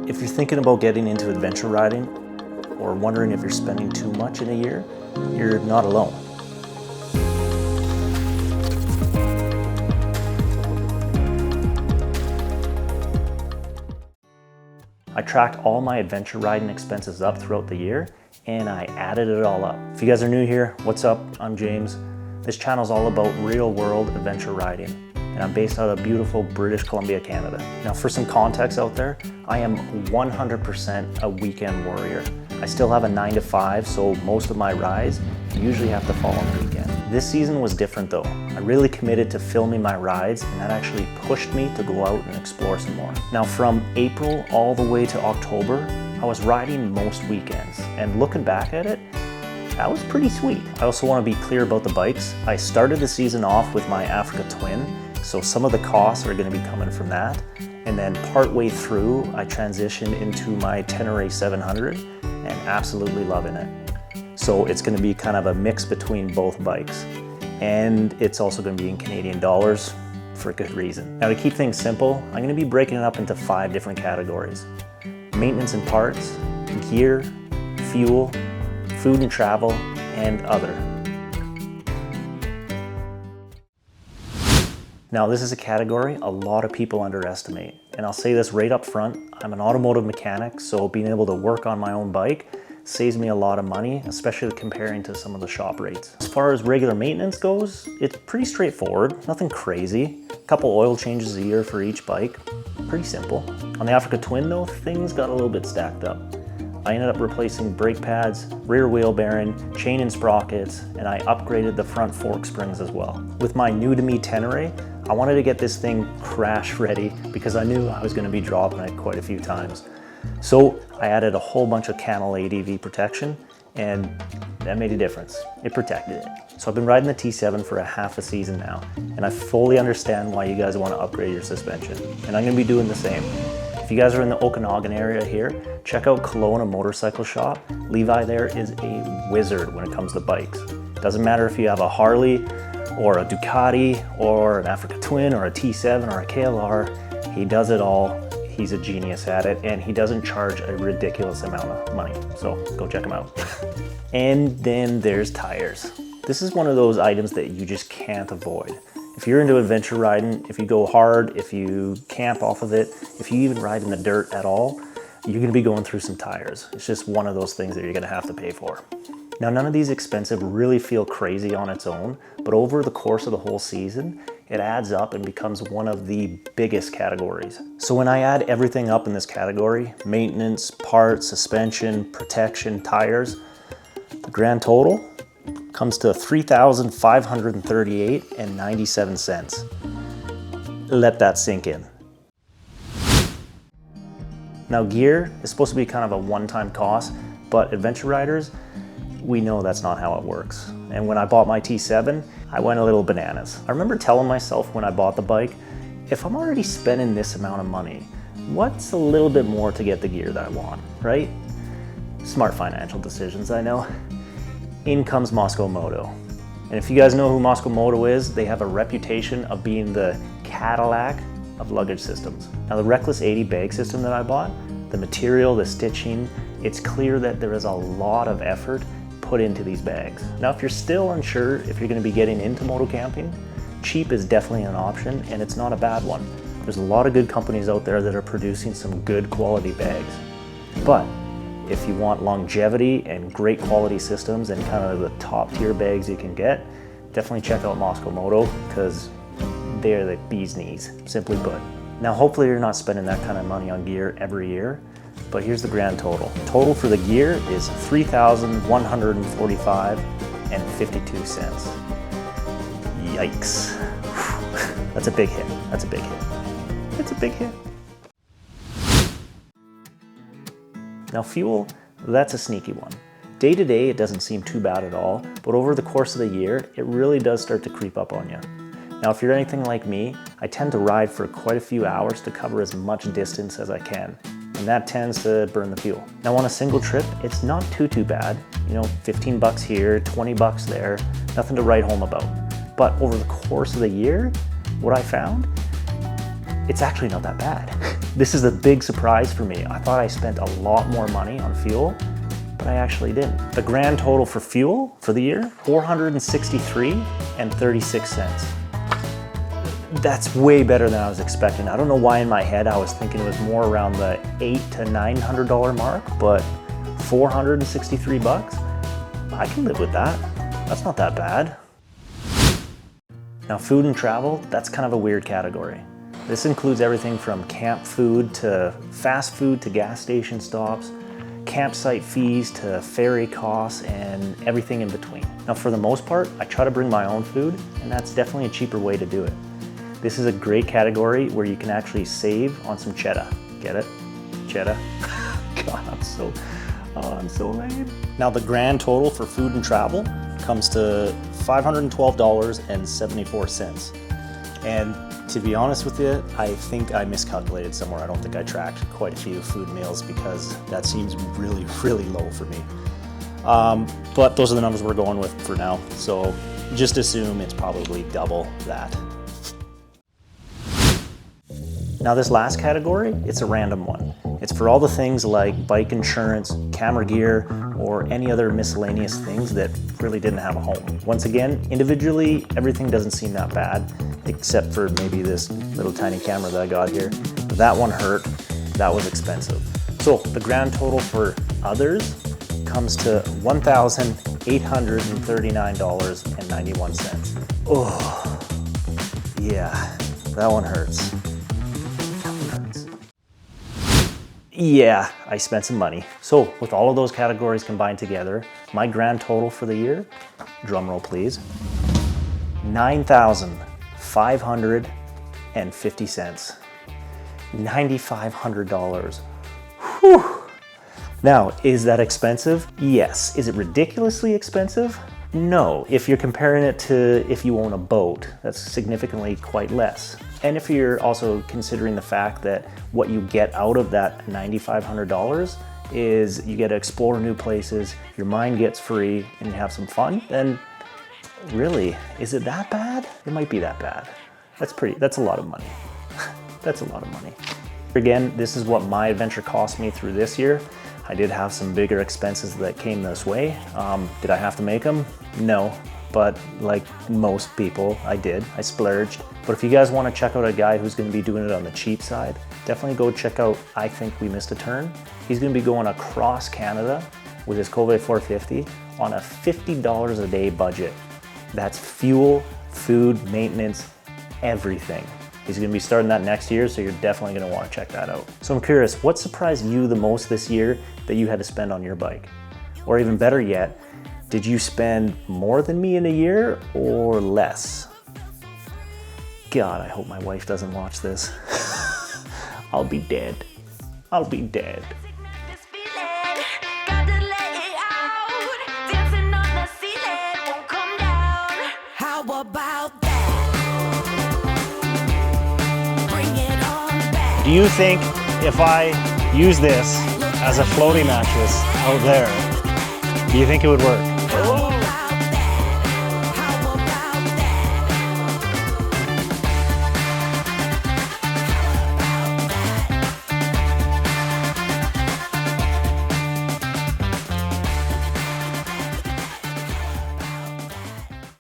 If you're thinking about getting into adventure riding or wondering if you're spending too much in a year, you're not alone. I tracked all my adventure riding expenses up throughout the year and I added it all up. If you guys are new here, what's up? I'm James. This channel is all about real world adventure riding and I'm based out of beautiful British Columbia, Canada. Now for some context out there, I am 100% a weekend warrior. I still have a 9-to-5, so most of my rides usually have to fall on the weekend. This season was different though. I really committed to filming my rides and that actually pushed me to go out and explore some more. Now from April all the way to October, I was riding most weekends and looking back at it, that was pretty sweet. I also want to be clear about the bikes. I started the season off with my Africa Twin, so some of the costs are going to be coming from that. And then partway through, I transitioned into my Tenere 700 and absolutely loving it. So it's going to be kind of a mix between both bikes. And it's also going to be in Canadian dollars for a good reason. Now to keep things simple, I'm going to be breaking it up into 5 different categories. Maintenance and parts, gear, fuel, food and travel, and other. Now this is a category a lot of people underestimate, and I'll say this right up front, I'm an automotive mechanic, so being able to work on my own bike saves me a lot of money, especially comparing to some of the shop rates. As far as regular maintenance goes, it's pretty straightforward, nothing crazy. A couple oil changes a year for each bike, pretty simple. On the Africa Twin though, things got a little bit stacked up. I ended up replacing brake pads, rear wheel bearing, chain and sprockets, and I upgraded the front fork springs as well. With my new to me Tenere, I wanted to get this thing crash ready because I knew I was going to be dropping it quite a few times. So I added a whole bunch of Canal ADV protection and that made a difference. It protected it. So I've been riding the T7 for a half a season now and I fully understand why you guys want to upgrade your suspension and I'm going to be doing the same. If you guys are in the Okanagan area here, check out Kelowna Motorcycle Shop. Levi there is a wizard when it comes to bikes. Doesn't matter if you have a Harley or a Ducati or an Africa Twin or a T7 or a KLR, he does it all. He's a genius at it and he doesn't charge a ridiculous amount of money. So go check him out. And then there's tires. This is one of those items that you just can't avoid. If you're into adventure riding, if you go hard, if you camp off of it, if you even ride in the dirt at all, you're gonna be going through some tires. It's just one of those things that you're gonna have to pay for. Now, none of these expensive really feel crazy on its own, but over the course of the whole season, it adds up and becomes one of the biggest categories. So when I add everything up in this category, maintenance, parts, suspension, protection, tires, the grand total comes to $3,538.97. Let that sink in. Now gear is supposed to be kind of a one-time cost, but adventure riders, we know that's not how it works. And when I bought my T7, I went a little bananas. I remember telling myself when I bought the bike, if I'm already spending this amount of money, what's a little bit more to get the gear that I want, right? Smart financial decisions, I know. In comes Moscow Moto. And if you guys know who Moscow Moto is, they have a reputation of being the Cadillac of luggage systems. Now the Reckless 80 bag system that I bought, the material, the stitching, it's clear that there is a lot of effort put into these bags. Now if you're still unsure if you're going to be getting into motocamping, cheap is definitely an option and it's not a bad one. There's a lot of good companies out there that are producing some good quality bags. But if you want longevity and great quality systems and kind of the top tier bags you can get, definitely check out Moscow Moto because they're the bee's knees, simply put. Now hopefully you're not spending that kind of money on gear every year, but here's the grand total. Total for the gear is $3,145.52. Yikes. That's a big hit. That's a big hit. It's a big hit. Now fuel, that's a sneaky one. Day to day, it doesn't seem too bad at all, but over the course of the year, it really does start to creep up on you. Now, if you're anything like me, I tend to ride for quite a few hours to cover as much distance as I can, and that tends to burn the fuel. Now, on a single trip, it's not too bad. You know, 15 bucks here, 20 bucks there, nothing to write home about. But over the course of the year, what I found, it's actually not that bad. This is a big surprise for me. I thought I spent a lot more money on fuel, but I actually didn't. The grand total for fuel for the year, $463.36. That's way better than I was expecting. I don't know why in my head I was thinking it was more around the $800 to $900 mark, but 463 bucks? I can live with that. That's not that bad. Now, food and travel, that's kind of a weird category. This includes everything from camp food to fast food to gas station stops, campsite fees to ferry costs, and everything in between. Now, for the most part, I try to bring my own food, and that's definitely a cheaper way to do it. This is a great category where you can actually save on some cheddar. Get it? Cheddar? God, I'm so lame. Now, the grand total for food and travel comes to $512.74. And to be honest with you, I think I miscalculated somewhere. I don't think I tracked quite a few food meals because that seems really, really low for me. But those are the numbers we're going with for now. So just assume it's probably double that. Now, this last category, it's a random one. It's for all the things like bike insurance, camera gear, or any other miscellaneous things that really didn't have a home. Once again, individually, everything doesn't seem that bad, except for maybe this little tiny camera that I got here. But that one hurt, that was expensive. So the grand total for others comes to $1,839.91. Oh, yeah, that one hurts. Yeah, I spent some money. So with all of those categories combined together, my grand total for the year, drum roll please, $9,550. $9,500. Whew. Now, is that expensive? Yes. Is it ridiculously expensive? No. If you're comparing it to if you own a boat, that's significantly quite less. And if you're also considering the fact that what you get out of that $9,500 is you get to explore new places, your mind gets free, and you have some fun, then really, is it that bad? It might be that bad. That's a lot of money. That's a lot of money. Again, this is what my adventure cost me through this year. I did have some bigger expenses that came this way. Did I have to make them? No, but like most people, I did. I splurged. But if you guys want to check out a guy who's going to be doing it on the cheap side, definitely go check out I Think We Missed a Turn. He's going to be going across Canada with his Cove 450 on a $50 a day budget. That's fuel, food, maintenance, everything. He's going to be starting that next year, so you're definitely going to want to check that out. So I'm curious, what surprised you the most this year that you had to spend on your bike? Or even better yet, did you spend more than me in a year or less? God, I hope my wife doesn't watch this. I'll be dead. I'll be dead. How about that? Bring it on back. Do you think if I use this as a floating mattress out there, do you think it would work?